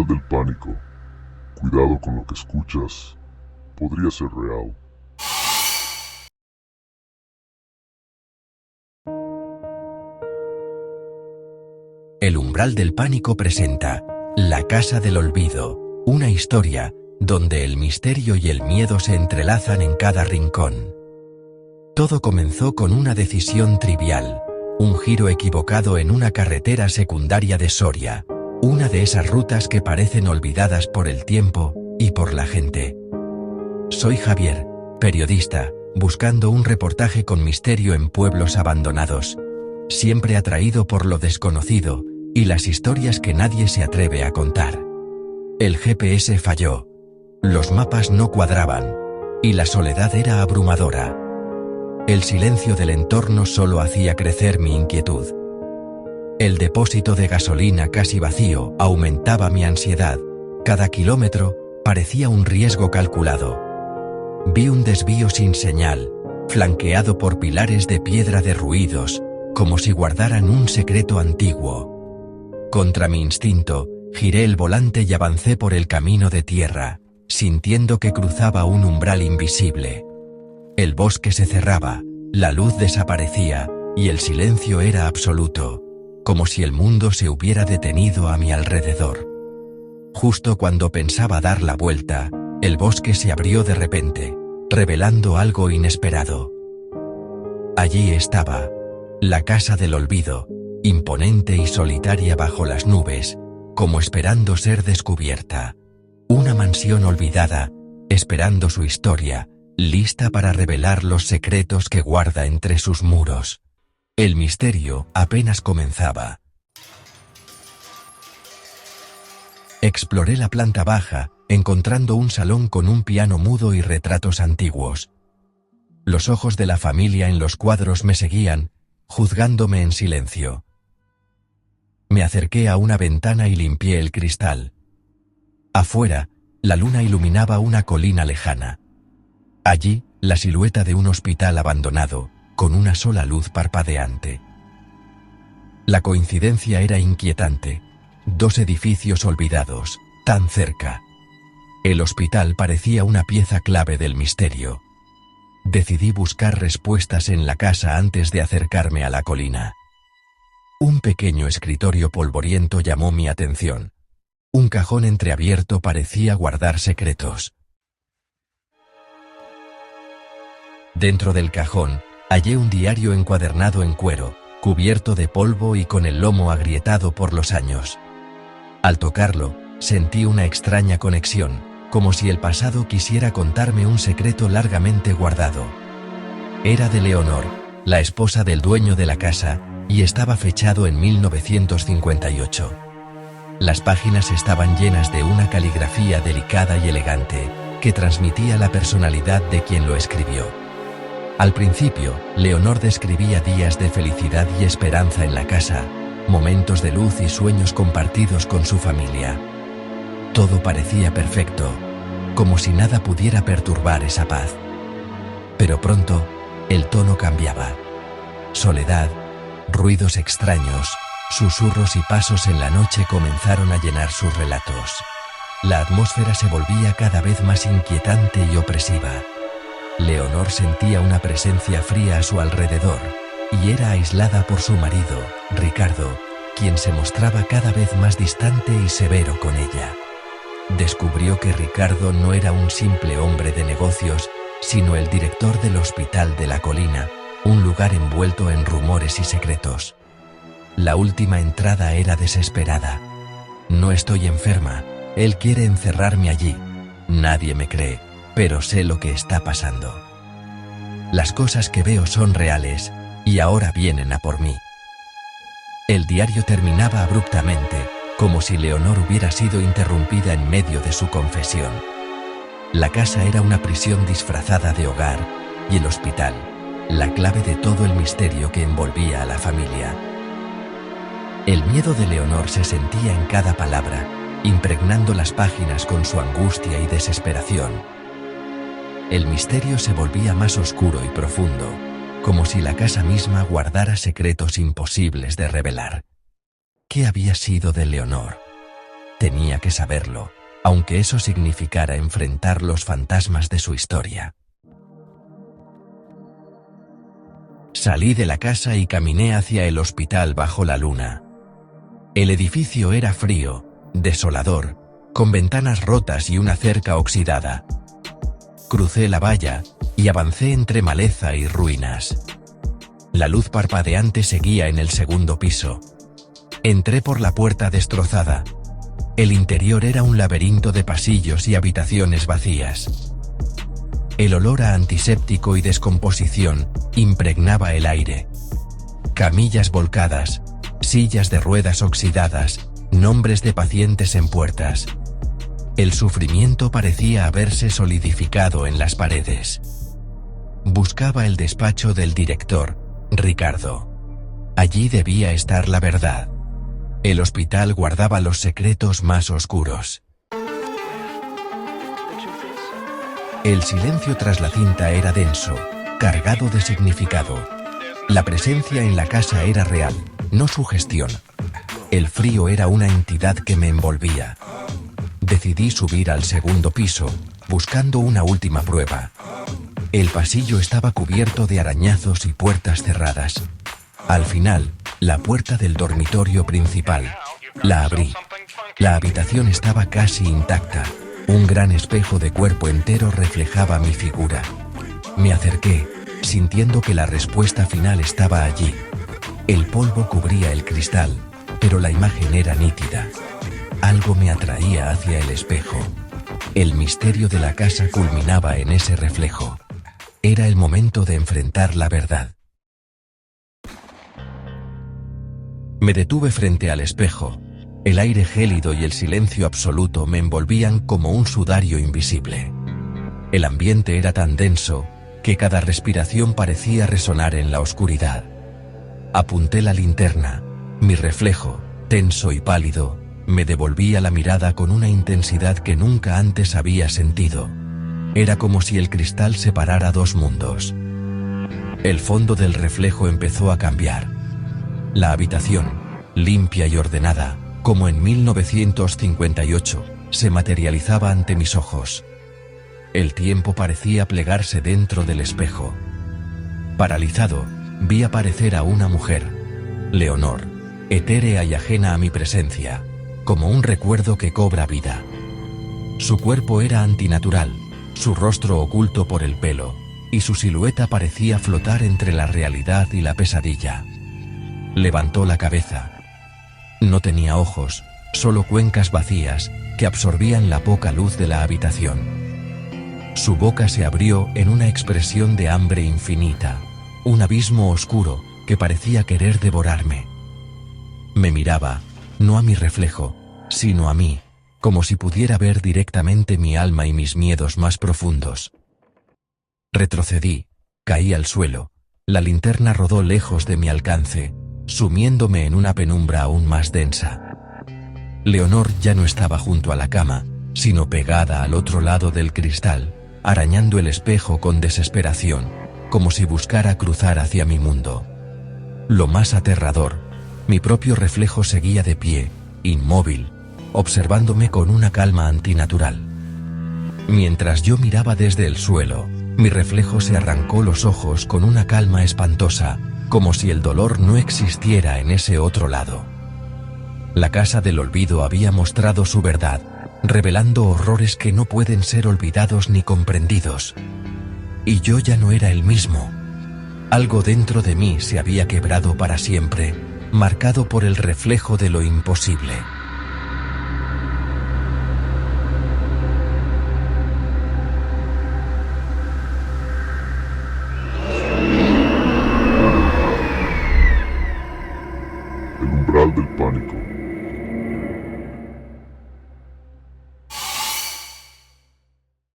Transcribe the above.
del pánico. Cuidado con lo que escuchas. Podría ser real. El umbral del pánico presenta La Casa del Olvido, una historia donde el misterio y el miedo se entrelazan en cada rincón. Todo comenzó con una decisión trivial, un giro equivocado en una carretera secundaria de Soria, una de esas rutas que parecen olvidadas por el tiempo y por la gente. Soy Javier, periodista, buscando un reportaje con misterio en pueblos abandonados, siempre atraído por lo desconocido y las historias que nadie se atreve a contar. El GPS falló, los mapas no cuadraban, y la soledad era abrumadora. El silencio del entorno solo hacía crecer mi inquietud. El depósito de gasolina casi vacío aumentaba mi ansiedad. Cada kilómetro parecía un riesgo calculado. Vi un desvío sin señal, flanqueado por pilares de piedra derruidos, como si guardaran un secreto antiguo. Contra mi instinto, giré el volante y avancé por el camino de tierra, sintiendo que cruzaba un umbral invisible. El bosque se cerraba, la luz desaparecía, y el silencio era absoluto, como si el mundo se hubiera detenido a mi alrededor. Justo cuando pensaba dar la vuelta, el bosque se abrió de repente, revelando algo inesperado. Allí estaba, la Casa del Olvido, imponente y solitaria bajo las nubes, como esperando ser descubierta. Una mansión olvidada, esperando su historia, lista para revelar los secretos que guarda entre sus muros. El misterio apenas comenzaba. Exploré la planta baja, encontrando un salón con un piano mudo y retratos antiguos. Los ojos de la familia en los cuadros me seguían, juzgándome en silencio. Me acerqué a una ventana y limpié el cristal. Afuera, la luna iluminaba una colina lejana. Allí, la silueta de un hospital abandonado, con una sola luz parpadeante. La coincidencia era inquietante. Dos edificios olvidados, tan cerca. El hospital parecía una pieza clave del misterio. Decidí buscar respuestas en la casa antes de acercarme a la colina. Un pequeño escritorio polvoriento llamó mi atención. Un cajón entreabierto parecía guardar secretos. Dentro del cajón, hallé un diario encuadernado en cuero, cubierto de polvo y con el lomo agrietado por los años. Al tocarlo, sentí una extraña conexión, como si el pasado quisiera contarme un secreto largamente guardado. Era de Leonor, la esposa del dueño de la casa, y estaba fechado en 1958. Las páginas estaban llenas de una caligrafía delicada y elegante, que transmitía la personalidad de quien lo escribió. Al principio, Leonor describía días de felicidad y esperanza en la casa, momentos de luz y sueños compartidos con su familia. Todo parecía perfecto, como si nada pudiera perturbar esa paz. Pero pronto, el tono cambiaba. Soledad, ruidos extraños, susurros y pasos en la noche comenzaron a llenar sus relatos. La atmósfera se volvía cada vez más inquietante y opresiva. Leonor sentía una presencia fría a su alrededor, y era aislada por su marido, Ricardo, quien se mostraba cada vez más distante y severo con ella. Descubrió que Ricardo no era un simple hombre de negocios, sino el director del hospital de la colina, un lugar envuelto en rumores y secretos. La última entrada era desesperada. No estoy enferma, él quiere encerrarme allí. Nadie me cree, pero sé lo que está pasando. Las cosas que veo son reales, y ahora vienen a por mí. El diario terminaba abruptamente, como si Leonor hubiera sido interrumpida en medio de su confesión. La casa era una prisión disfrazada de hogar, y el hospital, la clave de todo el misterio que envolvía a la familia. El miedo de Leonor se sentía en cada palabra, impregnando las páginas con su angustia y desesperación. El misterio se volvía más oscuro y profundo, como si la casa misma guardara secretos imposibles de revelar. ¿Qué había sido de Leonor? Tenía que saberlo, aunque eso significara enfrentar los fantasmas de su historia. Salí de la casa y caminé hacia el hospital bajo la luna. El edificio era frío, desolador, con ventanas rotas y una cerca oxidada. Crucé la valla y avancé entre maleza y ruinas. La luz parpadeante seguía en el segundo piso. Entré por la puerta destrozada. El interior era un laberinto de pasillos y habitaciones vacías. El olor a antiséptico y descomposición impregnaba el aire. Camillas volcadas, sillas de ruedas oxidadas, nombres de pacientes en puertas. El sufrimiento parecía haberse solidificado en las paredes. Buscaba el despacho del director, Ricardo. Allí debía estar la verdad. El hospital guardaba los secretos más oscuros. El silencio tras la cinta era denso, cargado de significado. La presencia en la casa era real, no sugestión. El frío era una entidad que me envolvía. Decidí subir al segundo piso, buscando una última prueba. El pasillo estaba cubierto de arañazos y puertas cerradas. Al final, la puerta del dormitorio principal. La abrí. La habitación estaba casi intacta. Un gran espejo de cuerpo entero reflejaba mi figura. Me acerqué, sintiendo que la respuesta final estaba allí. El polvo cubría el cristal, pero la imagen era nítida. Algo me atraía hacia el espejo. El misterio de la casa culminaba en ese reflejo. Era el momento de enfrentar la verdad. Me detuve frente al espejo. El aire gélido y el silencio absoluto me envolvían como un sudario invisible. El ambiente era tan denso que cada respiración parecía resonar en la oscuridad. Apunté la linterna. Mi reflejo, tenso y pálido, me devolvía la mirada con una intensidad que nunca antes había sentido. Era como si el cristal separara dos mundos. El fondo del reflejo empezó a cambiar. La habitación, limpia y ordenada, como en 1958, se materializaba ante mis ojos. El tiempo parecía plegarse dentro del espejo. Paralizado, vi aparecer a una mujer, Leonor, etérea y ajena a mi presencia, como un recuerdo que cobra vida. Su cuerpo era antinatural, su rostro oculto por el pelo, y su silueta parecía flotar entre la realidad y la pesadilla. Levantó la cabeza. No tenía ojos, solo cuencas vacías que absorbían la poca luz de la habitación. Su boca se abrió en una expresión de hambre infinita, un abismo oscuro que parecía querer devorarme. Me miraba, no a mi reflejo, sino a mí, como si pudiera ver directamente mi alma y mis miedos más profundos. Retrocedí, caí al suelo, la linterna rodó lejos de mi alcance, sumiéndome en una penumbra aún más densa. Leonor ya no estaba junto a la cama, sino pegada al otro lado del cristal, arañando el espejo con desesperación, como si buscara cruzar hacia mi mundo. Lo más aterrador, mi propio reflejo seguía de pie, inmóvil, observándome con una calma antinatural. Mientras yo miraba desde el suelo, mi reflejo se arrancó los ojos con una calma espantosa, como si el dolor no existiera en ese otro lado. La casa del olvido había mostrado su verdad, revelando horrores que no pueden ser olvidados ni comprendidos. Y yo ya no era el mismo. Algo dentro de mí se había quebrado para siempre, marcado por el reflejo de lo imposible.